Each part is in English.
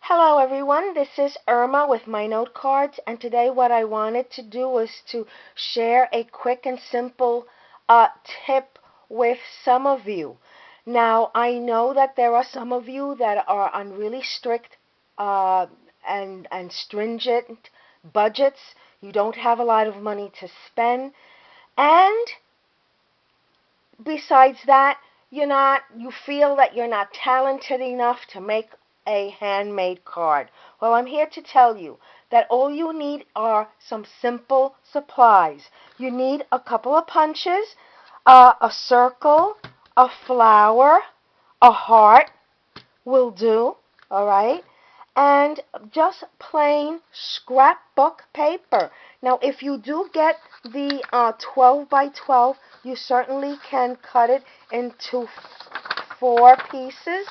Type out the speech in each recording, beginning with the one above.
Hello everyone, this is Irma with my note cards, and today what I wanted to do was to share a quick and simple tip with some of you. Now, I know that there are some of you that are on really strict uh, and stringent budgets. You don't have a lot of money to spend, and besides that, you feel that you're not talented enough to make a handmade card. Well, I'm here to tell you that all you need are some simple supplies. You need a couple of punches, a circle, a flower, a heart will do, all right? And just plain scrapbook paper. Now, if you do get the 12 by 12, you certainly can cut it into 4 pieces,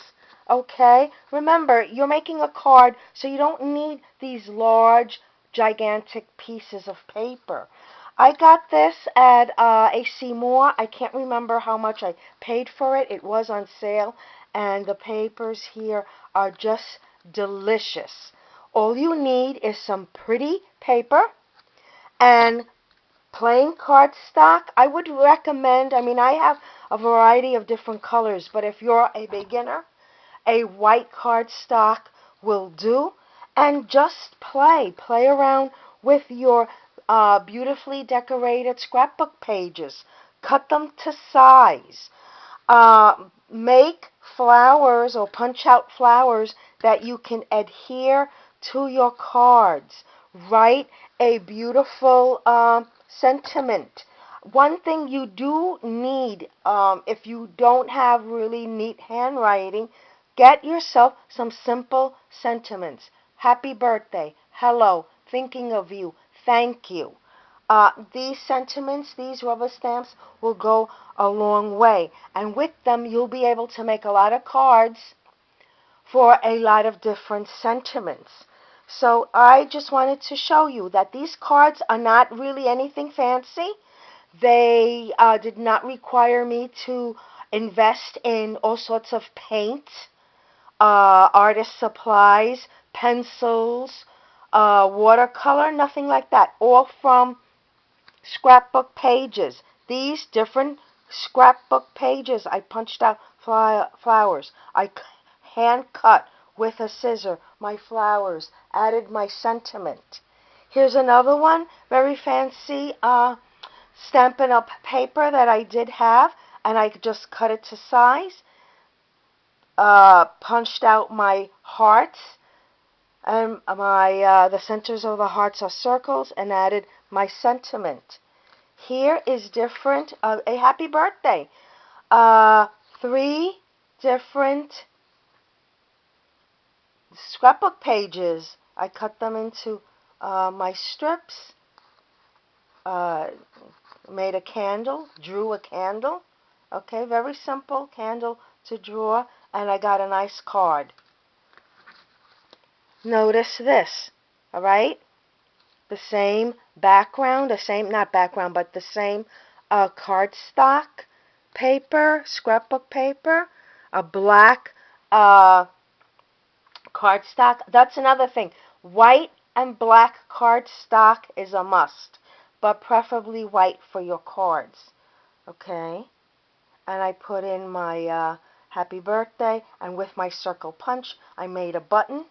okay? Remember, you're making a card, so you don't need these large, gigantic pieces of paper. I got this at AC Moore. I can't remember how much I paid for it. It was on sale, and the papers here are just delicious. All you need is some pretty paper and plain cardstock. I would recommend, I have a variety of different colors, but if you're a beginner, a white cardstock will do. And just play around with your beautifully decorated scrapbook pages. Cut them to size. Make flowers or punch out flowers that you can adhere to your cards. Write a beautiful sentiment. One thing you do need, if you don't have really neat handwriting, get yourself some simple sentiments. Happy birthday. Hello. Thinking of you. Thank you. These sentiments, these rubber stamps, will go a long way. And with them, you'll be able to make a lot of cards for a lot of different sentiments. So I just wanted to show you that these cards are not really anything fancy. They did not require me to invest in all sorts of paint, artist supplies, pencils, watercolor, nothing like that. All from scrapbook pages. These different scrapbook pages, I punched out flowers. I hand cut with a scissor my flowers, added my sentiment. Here's another one, very fancy Stampin' Up! Paper that I did have, and I just cut it to size. Punched out my hearts, and the centers of the hearts are circles, and added my sentiment. Here is different, a happy birthday. 3 different scrapbook pages. I cut them into my strips, made a candle, drew a candle. Okay, very simple candle to draw, and I got a nice card. Notice this, all right? The same background, not background, but the same cardstock paper, scrapbook paper, a black cardstock. That's another thing. White and black cardstock is a must, but preferably white for your cards. Okay? And I put in my happy birthday, and with my circle punch, I made a button.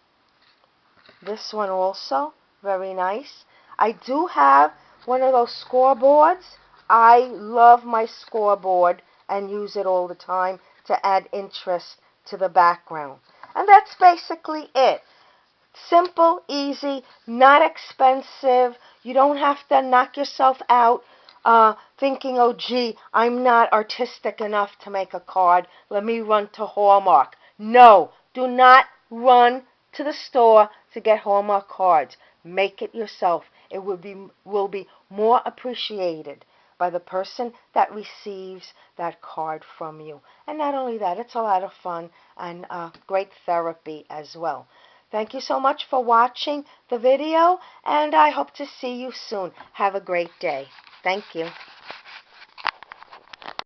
This one also, very nice. I do have one of those scoreboards. I love my scoreboard and use it all the time to add interest to the background. And that's basically it. Simple, easy, not expensive. You don't have to knock yourself out thinking, oh, gee, I'm not artistic enough to make a card. Let me run to Hallmark. No, do not run to the store to get Hallmark cards. Make it yourself. It will be more appreciated by the person that receives that card from you. And not only that, it's a lot of fun and great therapy as well. Thank you so much for watching the video, and I hope to see you soon. Have a great day. Thank you.